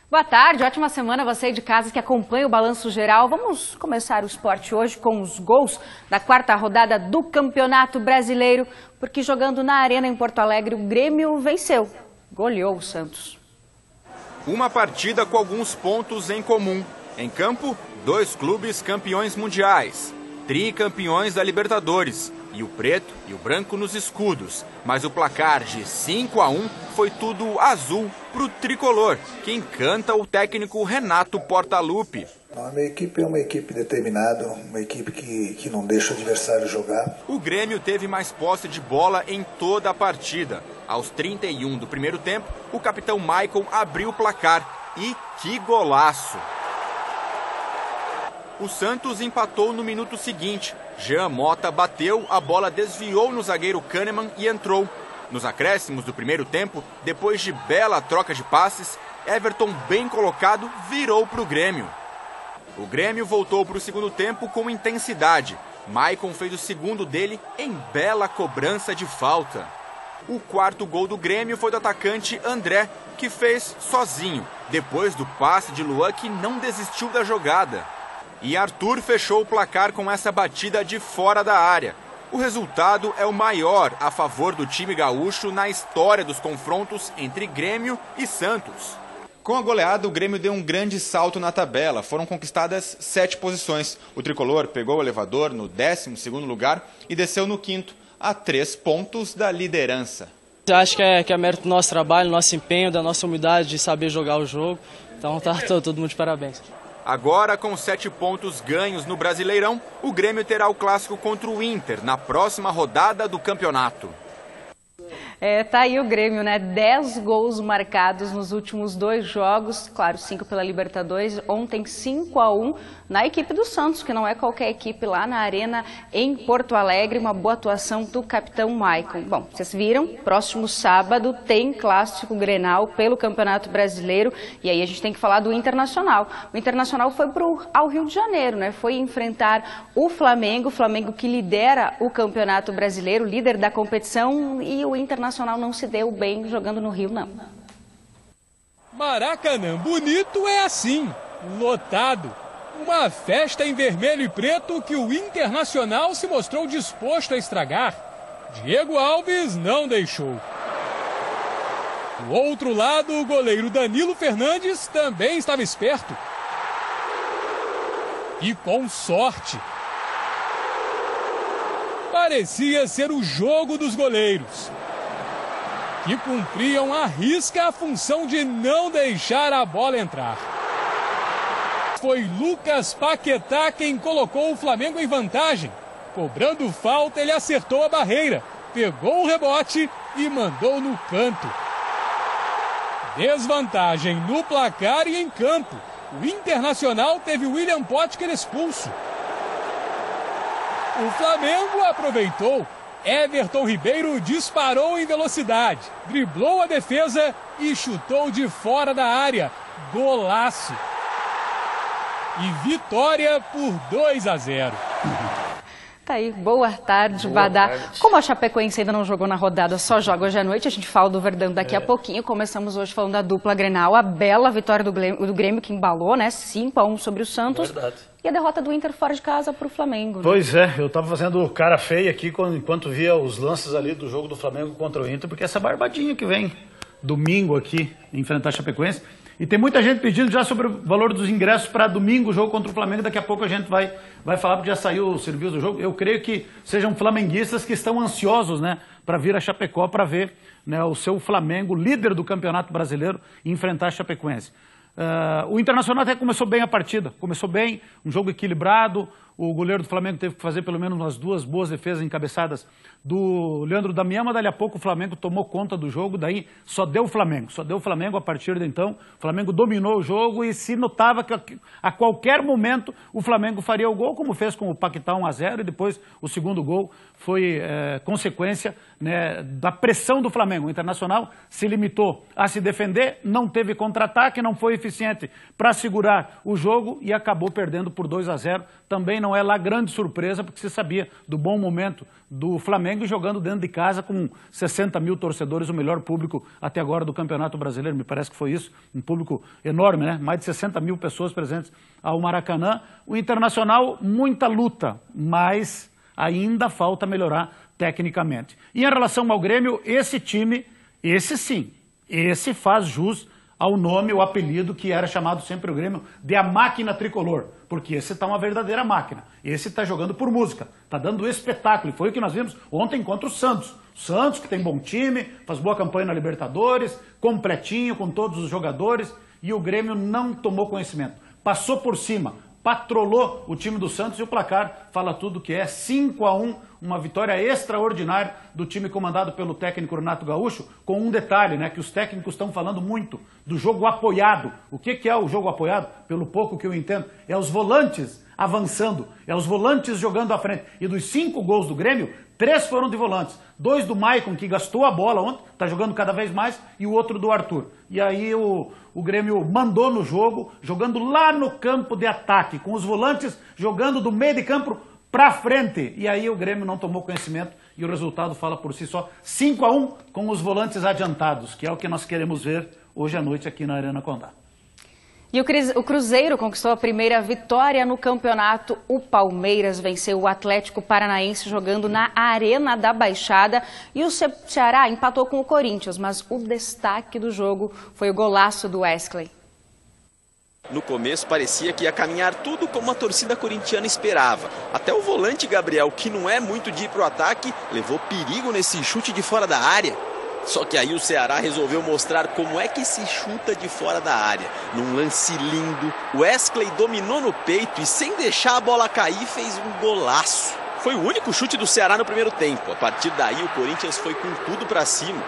Boa tarde, ótima semana você de casa que acompanha o Balanço Geral. Vamos começar o esporte hoje com os gols da quarta rodada do Campeonato Brasileiro, porque jogando na Arena em Porto Alegre, o Grêmio venceu, goleou o Santos. Uma partida com alguns pontos em comum. Em campo, dois clubes campeões mundiais, tricampeões da Libertadores, e o preto e o branco nos escudos. Mas o placar de 5-1 foi tudo azul pro tricolor, que encanta o técnico Renato Portaluppi. A minha equipe é uma equipe determinada, uma equipe que não deixa o adversário jogar. O Grêmio teve mais posse de bola em toda a partida. Aos 31 do primeiro tempo, o capitão Maicon abriu o placar. E que golaço! O Santos empatou no minuto seguinte. Jean Mota bateu, a bola desviou no zagueiro Kahneman e entrou. Nos acréscimos do primeiro tempo, depois de bela troca de passes, Everton, bem colocado, virou para o Grêmio. O Grêmio voltou para o segundo tempo com intensidade. Maicon fez o segundo dele em bela cobrança de falta. O quarto gol do Grêmio foi do atacante André, que fez sozinho, depois do passe de Luan, que não desistiu da jogada. E Arthur fechou o placar com essa batida de fora da área. O resultado é o maior a favor do time gaúcho na história dos confrontos entre Grêmio e Santos. Com a goleada, o Grêmio deu um grande salto na tabela. Foram conquistadas 7 posições. O tricolor pegou o elevador no 12º lugar e desceu no 5º, a 3 pontos da liderança. Eu acho que é mérito do nosso trabalho, nosso empenho, da nossa humildade de saber jogar o jogo. Então tá todo mundo de parabéns. Agora, com 7 pontos ganhos no Brasileirão, o Grêmio terá o clássico contra o Inter na próxima rodada do campeonato. Tá aí o Grêmio, né? 10 gols marcados nos últimos 2 jogos, claro, 5 pela Libertadores, ontem 5-1 na equipe do Santos, que não é qualquer equipe, lá na Arena em Porto Alegre, uma boa atuação do capitão Maicon. Bom, vocês viram, próximo sábado tem clássico Grenal pelo Campeonato Brasileiro, e aí a gente tem que falar do Internacional. O Internacional foi ao Rio de Janeiro, né? Foi enfrentar o Flamengo que lidera o Campeonato Brasileiro, líder da competição, e o Internacional não se deu bem jogando no Rio, não. Maracanã bonito é assim, lotado. Uma festa em vermelho e preto que o Internacional se mostrou disposto a estragar. Diego Alves não deixou. Do outro lado, o goleiro Danilo Fernandes também estava esperto. E com sorte. Parecia ser o jogo dos goleiros, que cumpriam à risca a função de não deixar a bola entrar. Foi Lucas Paquetá quem colocou o Flamengo em vantagem. Cobrando falta, ele acertou a barreira, pegou o rebote e mandou no canto. Desvantagem no placar e em campo. O Internacional teve William Potker expulso. O Flamengo aproveitou. Everton Ribeiro disparou em velocidade, driblou a defesa e chutou de fora da área. Golaço! E vitória por 2-0. Tá aí, boa tarde, Badá. Como a Chapecoense ainda não jogou na rodada, só joga hoje à noite, a gente fala do Verdão daqui a pouquinho. Começamos hoje falando da dupla Grenal, a bela vitória do Grêmio que embalou, né? 5-1 sobre o Santos. Verdade. E a derrota do Inter fora de casa para o Flamengo. Né? Pois é, eu estava fazendo cara feia aqui enquanto via os lances ali do jogo do Flamengo contra o Inter, porque essa barbadinha que vem domingo aqui enfrentar a Chapecoense. E tem muita gente pedindo já sobre o valor dos ingressos para domingo, o jogo contra o Flamengo. Daqui a pouco a gente vai falar, porque já saiu o serviço do jogo. Eu creio que sejam flamenguistas que estão ansiosos, né, para vir a Chapecó para ver, né, o seu Flamengo, líder do Campeonato Brasileiro, enfrentar a Chapecoense. O Internacional até começou bem a partida, começou bem, um jogo equilibrado. O goleiro do Flamengo teve que fazer pelo menos umas 2 boas defesas encabeçadas do Leandro Damião, mas dali a pouco o Flamengo tomou conta do jogo, daí só deu o Flamengo a partir de então. O Flamengo dominou o jogo e se notava que a qualquer momento o Flamengo faria o gol, como fez com o Paquetá 1-0, e depois o segundo gol foi consequência, né, da pressão do Flamengo. O Internacional se limitou a se defender, não teve contra-ataque, não foi eficiente para segurar o jogo e acabou perdendo por 2-0. Também não é lá grande surpresa, porque você sabia do bom momento do Flamengo jogando dentro de casa com 60 mil torcedores, o melhor público até agora do Campeonato Brasileiro, me parece que foi isso, um público enorme, né? Mais de 60 mil pessoas presentes ao Maracanã. O Internacional, muita luta, mas ainda falta melhorar tecnicamente. E em relação ao Grêmio, esse time, esse sim, esse faz jus ao nome, o apelido que era chamado sempre o Grêmio de a máquina tricolor, porque esse está uma verdadeira máquina, esse está jogando por música, está dando espetáculo, e foi o que nós vimos ontem contra o Santos. O Santos, que tem bom time, faz boa campanha na Libertadores, completinho com todos os jogadores, e o Grêmio não tomou conhecimento, passou por cima, patrolou o time do Santos, e o placar fala tudo que é 5-1, uma vitória extraordinária do time comandado pelo técnico Renato Gaúcho, com um detalhe, né, que os técnicos estão falando muito do jogo apoiado. O que é o jogo apoiado? Pelo pouco que eu entendo, é os volantes avançando, é os volantes jogando à frente. E dos 5 gols do Grêmio, 3 foram de volantes. 2 do Maicon, que gastou a bola ontem, está jogando cada vez mais, e o outro do Arthur. E aí o Grêmio mandou no jogo, jogando lá no campo de ataque, com os volantes jogando do meio de campo para frente. E aí o Grêmio não tomou conhecimento e o resultado fala por si só. 5-1 com os volantes adiantados, que é o que nós queremos ver hoje à noite aqui na Arena Condá. E o Cruzeiro conquistou a primeira vitória no campeonato. O Palmeiras venceu o Atlético Paranaense jogando na Arena da Baixada. E o Ceará empatou com o Corinthians, mas o destaque do jogo foi o golaço do Wesley. No começo parecia que ia caminhar tudo como a torcida corintiana esperava. Até o volante Gabriel, que não é muito de ir para o ataque, levou perigo nesse chute de fora da área. Só que aí o Ceará resolveu mostrar como é que se chuta de fora da área. Num lance lindo, o Wesley dominou no peito e sem deixar a bola cair fez um golaço. Foi o único chute do Ceará no primeiro tempo. A partir daí o Corinthians foi com tudo para cima.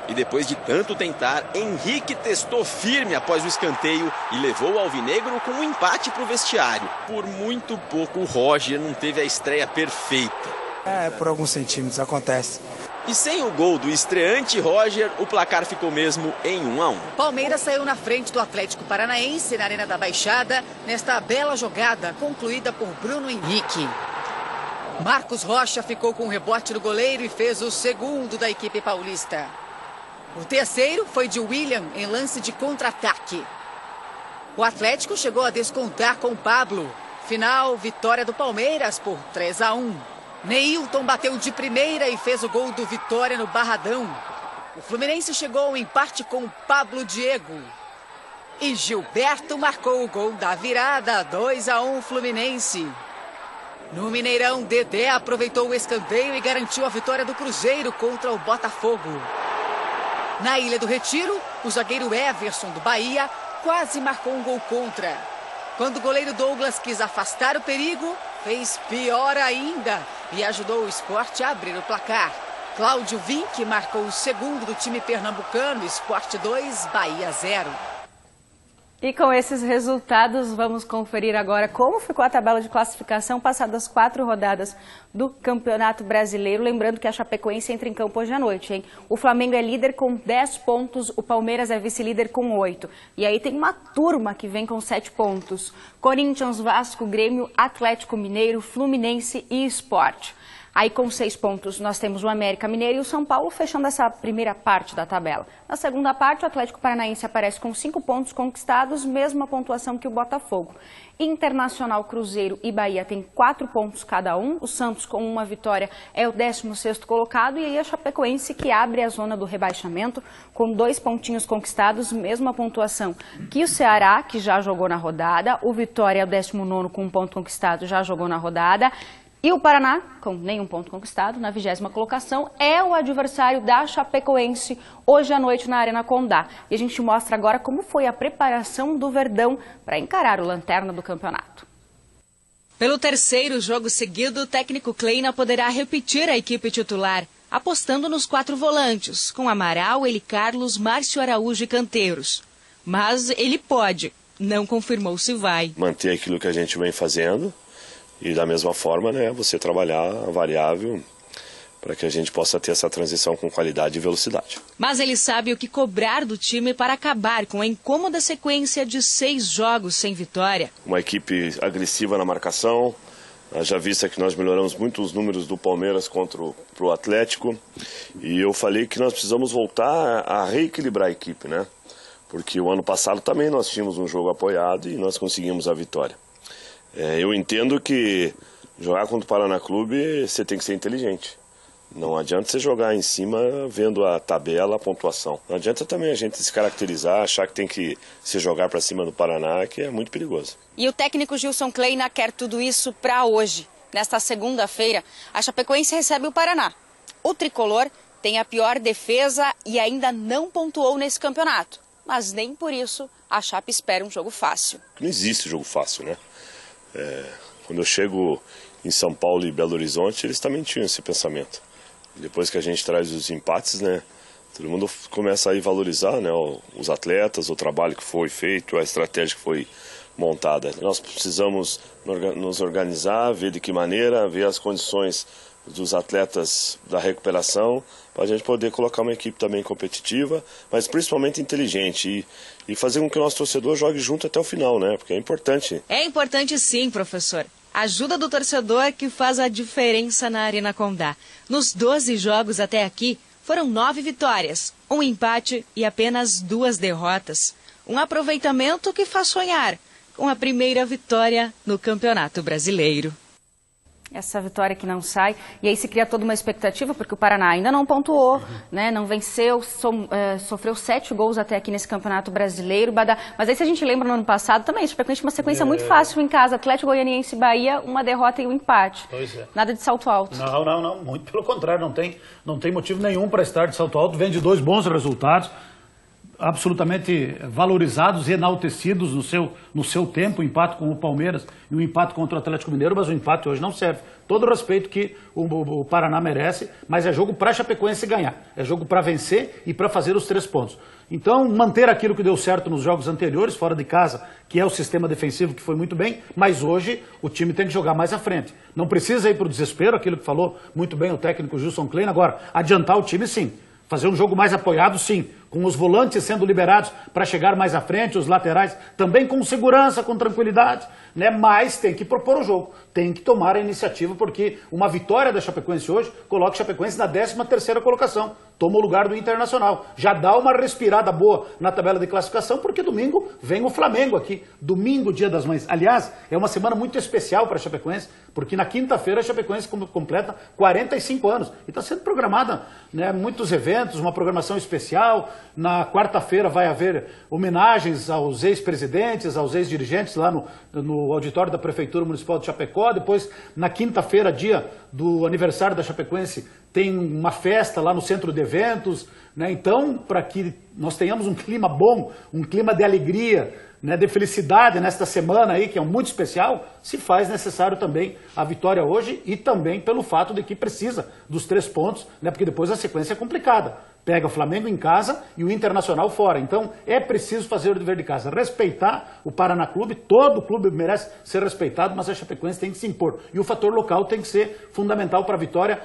E depois de tanto tentar, Henrique testou firme após o escanteio e levou o alvinegro com um empate para o vestiário. Por muito pouco o Roger não teve a estreia perfeita. Por alguns centímetros, acontece. E sem o gol do estreante Roger, o placar ficou mesmo em 1-1. Palmeiras saiu na frente do Atlético Paranaense na Arena da Baixada, nesta bela jogada concluída por Bruno Henrique. Marcos Rocha ficou com o rebote do goleiro e fez o segundo da equipe paulista. O terceiro foi de William em lance de contra-ataque. O Atlético chegou a descontar com Pablo. Final, vitória do Palmeiras por 3-1. Neilton bateu de primeira e fez o gol do Vitória no Barradão. O Fluminense chegou ao empate com Pablo Diego. E Gilberto marcou o gol da virada, 2-1 Fluminense. No Mineirão, Dedé aproveitou o escanteio e garantiu a vitória do Cruzeiro contra o Botafogo. Na Ilha do Retiro, o zagueiro Everson do Bahia quase marcou um gol contra. Quando o goleiro Douglas quis afastar o perigo, fez pior ainda e ajudou o Sport a abrir o placar. Cláudio Vinck marcou o segundo do time pernambucano, Sport 2, Bahia 0. E com esses resultados, vamos conferir agora como ficou a tabela de classificação passadas 4 rodadas do Campeonato Brasileiro. Lembrando que a Chapecoense entra em campo hoje à noite, hein? O Flamengo é líder com 10 pontos, o Palmeiras é vice-líder com 8. E aí tem uma turma que vem com 7 pontos. Corinthians, Vasco, Grêmio, Atlético Mineiro, Fluminense e Sport. Aí com 6 pontos nós temos o América Mineiro e o São Paulo fechando essa primeira parte da tabela. Na segunda parte o Atlético Paranaense aparece com 5 pontos conquistados, mesma pontuação que o Botafogo. Internacional, Cruzeiro e Bahia tem 4 pontos cada um. O Santos com uma vitória é o 16º colocado e aí a Chapecoense que abre a zona do rebaixamento com 2 pontinhos conquistados, mesma pontuação que o Ceará, que já jogou na rodada. O Vitória é o 19º com 1 ponto conquistado, já jogou na rodada. E o Paraná, com nenhum ponto conquistado, na 20ª colocação, é o adversário da Chapecoense hoje à noite na Arena Condá. E a gente mostra agora como foi a preparação do Verdão para encarar o lanterna do campeonato. Pelo terceiro jogo seguido, o técnico Kleina poderá repetir a equipe titular, apostando nos 4 volantes, com Amaral, Eli Carlos, Márcio Araújo e Canteiros. Mas ele pode, não confirmou se vai. Manter aquilo que a gente vem fazendo. E da mesma forma, né, você trabalhar a variável para que a gente possa ter essa transição com qualidade e velocidade. Mas ele sabe o que cobrar do time para acabar com a incômoda sequência de 6 jogos sem vitória. Uma equipe agressiva na marcação, já vista que nós melhoramos muito os números do Palmeiras contra o Atlético, e eu falei que nós precisamos voltar a reequilibrar a equipe, né? Porque o ano passado também nós tínhamos um jogo apoiado e nós conseguimos a vitória. Eu entendo que jogar contra o Paraná Clube você tem que ser inteligente. Não adianta você jogar em cima vendo a tabela, a pontuação. Não adianta também a gente se caracterizar, achar que tem que se jogar para cima do Paraná, que é muito perigoso. E o técnico Gilson Kleina quer tudo isso para hoje. Nesta segunda-feira, a Chapecoense recebe o Paraná. O tricolor tem a pior defesa e ainda não pontuou nesse campeonato. Mas nem por isso a Chape espera um jogo fácil. Não existe jogo fácil, né? Quando eu chego em São Paulo e Belo Horizonte, eles também tinham esse pensamento. Depois que a gente traz os empates, né, todo mundo começa a valorizar, né, os atletas, o trabalho que foi feito, a estratégia que foi montada. Nós precisamos nos organizar, ver de que maneira, ver as condições dos atletas da recuperação, para a gente poder colocar uma equipe também competitiva, mas principalmente inteligente e fazer com que o nosso torcedor jogue junto até o final, né, porque é importante. É importante sim, professor. Ajuda do torcedor que faz a diferença na Arena Condá. Nos 12 jogos até aqui, foram 9 vitórias, 1 empate e apenas 2 derrotas. Um aproveitamento que faz sonhar com a primeira vitória no Campeonato Brasileiro. Essa vitória que não sai, e aí se cria toda uma expectativa, porque o Paraná ainda não pontuou, né, não venceu, sofreu 7 gols até aqui nesse Campeonato Brasileiro. Mas aí se a gente lembra no ano passado também, frequentemente uma sequência muito fácil em casa, Atlético Goianiense e Bahia, uma derrota e um empate. Pois é. Nada de salto alto. Não, muito pelo contrário, não tem motivo nenhum para estar de salto alto, vem de 2 bons resultados, absolutamente valorizados e enaltecidos no seu tempo, o empate com o Palmeiras e o empate contra o Atlético Mineiro, mas o empate hoje não serve. Todo o respeito que o Paraná merece, mas é jogo para a Chapecoense ganhar, é jogo para vencer e para fazer os 3 pontos. Então, manter aquilo que deu certo nos jogos anteriores, fora de casa, que é o sistema defensivo que foi muito bem, mas hoje o time tem que jogar mais à frente. Não precisa ir para o desespero, aquilo que falou muito bem o técnico Gilson Kleina. Agora, adiantar o time sim, fazer um jogo mais apoiado sim, com os volantes sendo liberados para chegar mais à frente, os laterais também com segurança, com tranquilidade, né? Mas tem que propor o jogo, tem que tomar a iniciativa, porque uma vitória da Chapecoense hoje coloca a Chapecoense na 13ª colocação, toma o lugar do Internacional, já dá uma respirada boa na tabela de classificação, porque domingo vem o Flamengo aqui, domingo, Dia das Mães. Aliás, é uma semana muito especial para a Chapecoense, porque na quinta-feira a Chapecoense completa 45 anos, e está sendo programada, né, muitos eventos, uma programação especial. Na quarta-feira vai haver homenagens aos ex-presidentes, aos ex-dirigentes lá no auditório da Prefeitura Municipal de Chapecó. Depois, na quinta-feira, dia do aniversário da Chapecoense, tem uma festa lá no centro de eventos, né? Então, para que nós tenhamos um clima bom, um clima de alegria, né, de felicidade nesta semana aí, que é muito especial, se faz necessário também a vitória hoje e também pelo fato de que precisa dos 3 pontos, né, porque depois a sequência é complicada. Pega o Flamengo em casa e o Internacional fora. Então é preciso fazer o dever de casa, respeitar o Paraná Clube, todo clube merece ser respeitado, mas a Chapecoense tem que se impor. E o fator local tem que ser fundamental para a vitória.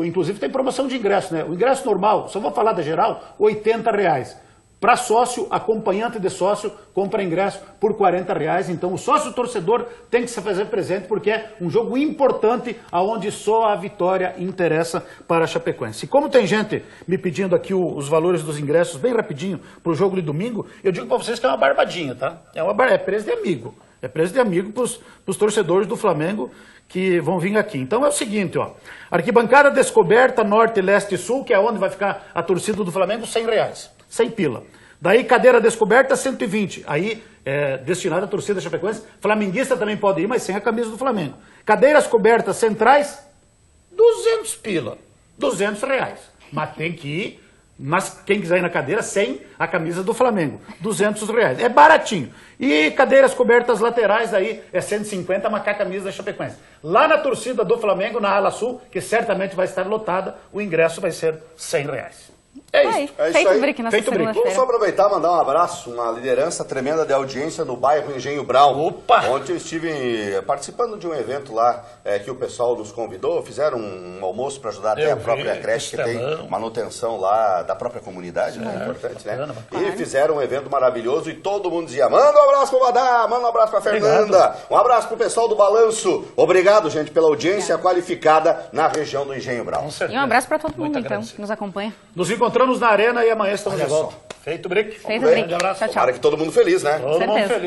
Inclusive tem promoção de ingresso, né? O ingresso normal, só vou falar da geral, R$80. Para sócio, acompanhante de sócio, compra ingresso por R$40. Então o sócio torcedor tem que se fazer presente, porque é um jogo importante, onde só a vitória interessa para a Chapecoense. E como tem gente me pedindo aqui os valores dos ingressos bem rapidinho para o jogo de domingo, eu digo para vocês que é uma barbadinha, tá? É preço de amigo. É preço de amigo para os torcedores do Flamengo que vão vir aqui. Então é o seguinte, ó, arquibancada descoberta, norte, leste e sul, que é onde vai ficar a torcida do Flamengo, R$100, 100 pila. Daí cadeira descoberta, 120. Aí é destinada à torcida chapecoense. Flamenguista também pode ir, mas sem a camisa do Flamengo. Cadeiras cobertas centrais, 200 pila, R$200. Mas tem que ir, mas quem quiser ir na cadeira, sem a camisa do Flamengo, R$200. É baratinho. E cadeiras cobertas laterais, aí é 150, mas com a camisa da Chapecoense. Lá na torcida do Flamengo, na ala sul, que certamente vai estar lotada, o ingresso vai ser R$100. É isso. Feito o Brick nessa Feito o Brick. Vamos segunda-feira. só aproveitar e mandar um abraço, uma liderança tremenda de audiência no bairro Engenho Brown. Opa! Ontem eu estive participando de um evento lá que o pessoal nos convidou, fizeram um almoço para ajudar até a própria creche, que tem manutenção lá da própria comunidade, né? Importante, né? E fizeram um evento maravilhoso e todo mundo dizia, manda um abraço pro Vadá, manda um abraço pra Fernanda, um abraço pro pessoal do Balanço. Obrigado, gente, pela audiência qualificada na região do Engenho Brown. E um abraço para todo mundo, então, que nos acompanha. Nos encontramos na arena e amanhã estamos de volta. Feito o Brick. Feito o Brick. Um abraço. Tchau, tchau. Tomara que todo mundo feliz, né? Todo mundo feliz.